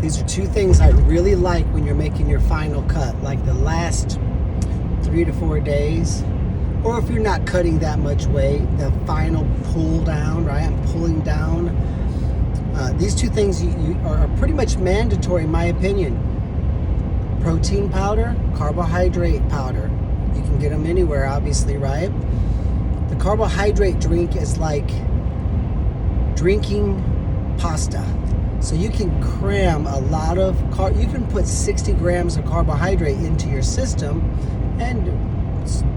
These are two things I really like when you're making your final cut, like the last 3 to 4 days, or if you're not cutting that much weight, the final pull down, right? I'm pulling down. These two things you are pretty much mandatory, in my opinion. Protein powder, carbohydrate powder. You can get them anywhere, obviously, right? The carbohydrate drink is like drinking pasta. So you can cram a lot of you can put 60 grams of carbohydrate into your system and,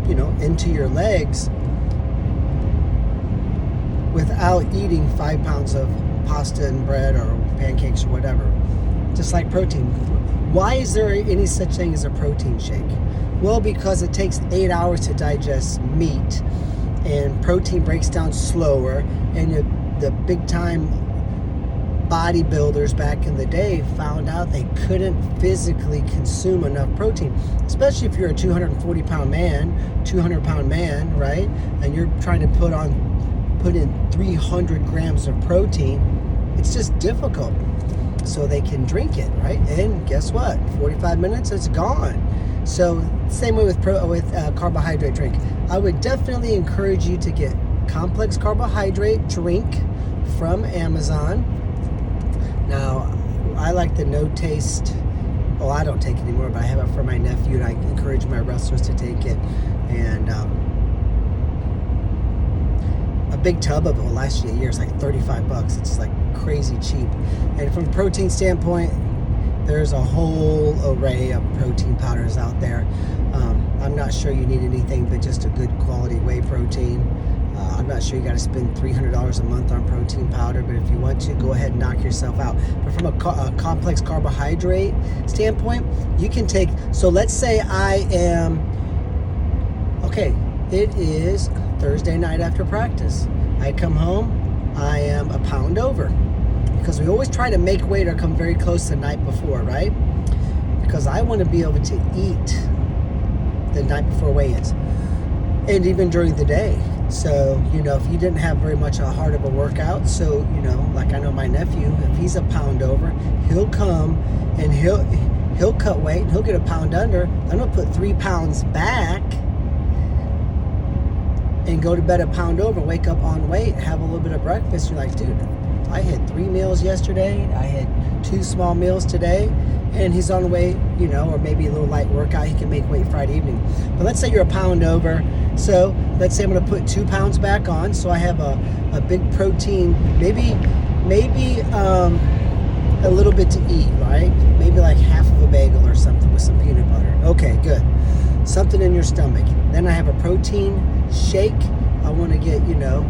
you know, into your legs without eating 5 pounds of pasta and bread or pancakes or whatever. Just like protein. Why is there any such thing as a protein shake? Well, because it takes 8 hours to digest meat, and protein breaks down slower, and the big time bodybuilders back in the day found out they couldn't physically consume enough protein, especially if you're a 240 pound man, 200 pound man, right? And you're trying to put in 300 grams of protein. It's just difficult. So they can drink it, right? And guess what? 45 minutes, it's gone. So same way with carbohydrate drink. I would definitely encourage you to get complex carbohydrate drink from Amazon. Now, I like the no taste. Well, I don't take it anymore, but I have it for my nephew, and I encourage my wrestlers to take it. And a big tub of it will last you a year. It's like $35. It's like crazy cheap. And from a protein standpoint, there's a whole array of protein powders out there. I'm not sure you need anything but just a good quality whey protein. I'm not sure you got to spend $300 a month on protein powder, but if you want to, go ahead and knock yourself out. But from a complex carbohydrate standpoint, you can take, so let's say it is Thursday night after practice. I come home, I am a pound over, because we always try to make weight or come very close the night before, right? Because I want to be able to eat the night before weigh-ins, and even during the day. So, you know, if you didn't have very much hard of a workout, so, you know, like I know my nephew, if he's a pound over, he'll come and he'll cut weight and he'll get a pound under. Then he'll put 3 pounds back and go to bed a pound over, wake up on weight, have a little bit of breakfast. You're like, dude, I had 3 meals yesterday. I had 2 small meals today. And he's on the way, you know, or maybe a little light workout. He can make weight Friday evening. But let's say you're a pound over. So let's say I'm going to put 2 pounds back on. So I have a big protein, maybe a little bit to eat, right? Maybe like half of a bagel or something with some peanut butter. Okay, good. Something in your stomach. Then I have a protein shake. I want to get, you know,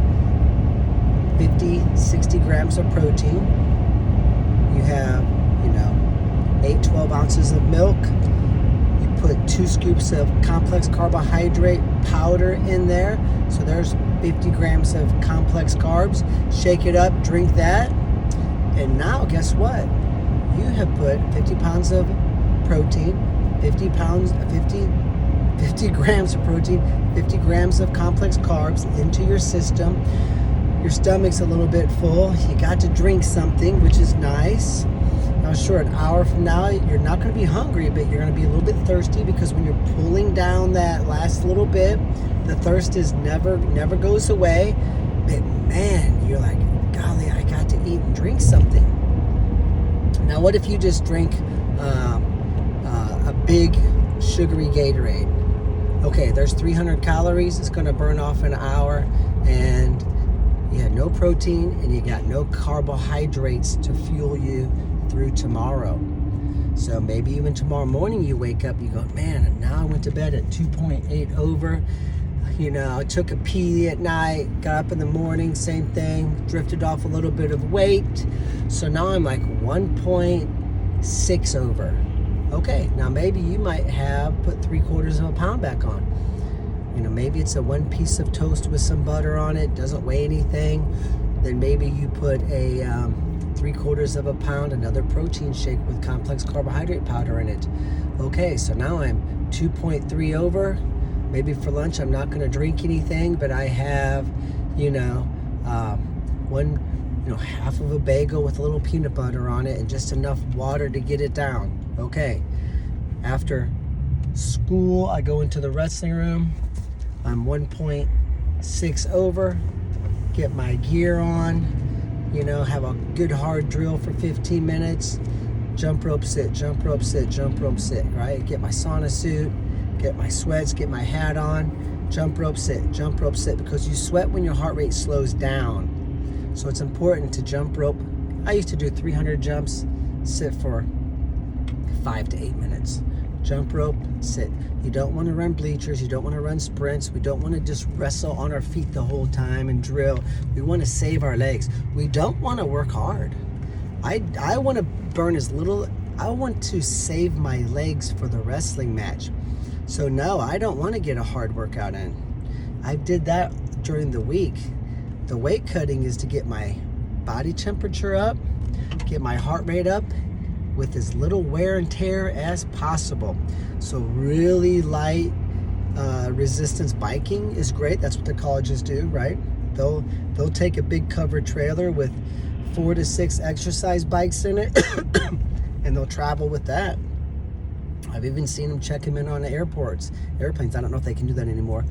50, 60 grams of protein. You have, you know, 8, 12 ounces of milk. You put 2 scoops of complex carbohydrate powder in there. So there's 50 grams of complex carbs. Shake it up, drink that. And now guess what? You have put 50 pounds of protein, 50 grams of protein, 50 grams of complex carbs into your system. Your stomach's a little bit full. You got to drink something, which is nice. Now, sure, an hour from now, you're not going to be hungry, but you're going to be a little bit thirsty, because when you're pulling down that last little bit, the thirst is never goes away. But man, you're like, golly, I got to eat and drink something. Now, what if you just drink a big sugary Gatorade? Okay, there's 300 calories. It's going to burn off in an hour, and you had no protein and you got no carbohydrates to fuel you through tomorrow. So maybe even tomorrow morning you wake up, you go, man, now I went to bed at 2.8 over. You know, I took a pee at night, got up in the morning, same thing, drifted off a little bit of weight. So now I'm like 1.6 over. Okay, now maybe you might have put 3/4 of a pound back on. You know, maybe it's a 1 piece of toast with some butter on it, doesn't weigh anything. Then maybe you put a 3/4 of a pound, another protein shake with complex carbohydrate powder in it. Okay, so now I'm 2.3 over. Maybe for lunch I'm not going to drink anything, but I have, you know, half of a bagel with a little peanut butter on it and just enough water to get it down. Okay. After school, I go into the wrestling room. I'm 1.6 over. Get my gear on. Have a good hard drill for 15 minutes. Jump rope sit, jump rope sit, jump rope sit, right? Get my sauna suit, get my sweats, get my hat on, jump rope sit, because you sweat when your heart rate slows down. So it's important to jump rope. I used to do 300 jumps, sit for 5 to 8 minutes. Jump rope, sit. You don't want to run bleachers. You don't want to run sprints. We don't want to just wrestle on our feet the whole time and drill. We want to save our legs. We don't want to work hard. I want to burn as little. I want to save my legs for the wrestling match. So no, I don't want to get a hard workout in. I did that during the week. The weight cutting is to get my body temperature up, get my heart rate up with as little wear and tear as possible. So really light resistance biking is great. That's what the colleges do, right? They'll take a big covered trailer with 4 to 6 exercise bikes in it and they'll travel with that. I've even seen them check them in on the airplanes. I don't know if they can do that anymore.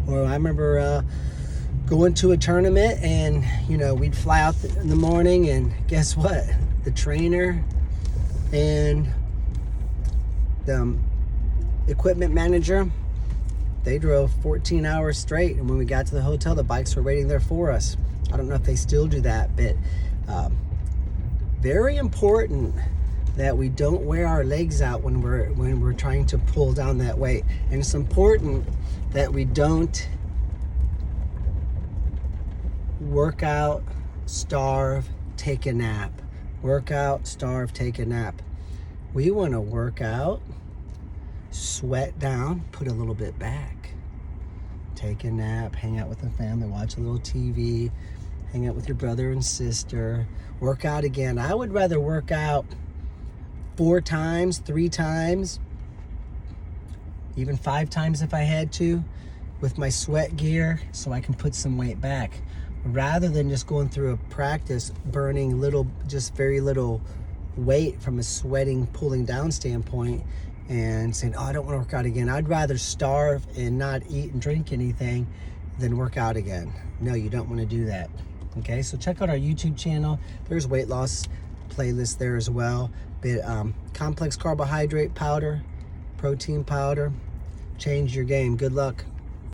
Or I remember going to a tournament and we'd fly out in the morning, and guess what? The trainer and the equipment manager, they drove 14 hours straight, and when we got to the hotel, the bikes were waiting there for us. I don't know if they still do that, but very important that we don't wear our legs out when we're trying to pull down that weight. And it's important that we don't work out, starve, take a nap. Work out, starve, take a nap. We want to work out, sweat down, put a little bit back. Take a nap, hang out with the family, watch a little TV, hang out with your brother and sister, work out again. I would rather work out 4 times, 3 times, even 5 times if I had to, with my sweat gear so I can put some weight back, rather than just going through a practice burning just very little weight from a sweating, pulling down standpoint and saying, oh, I don't want to work out again. I'd rather starve and not eat and drink anything than work out again. No, you don't want to do that. Okay, so check out our YouTube channel. There's weight loss playlist there as well. But complex carbohydrate powder, protein powder, change your game. Good luck.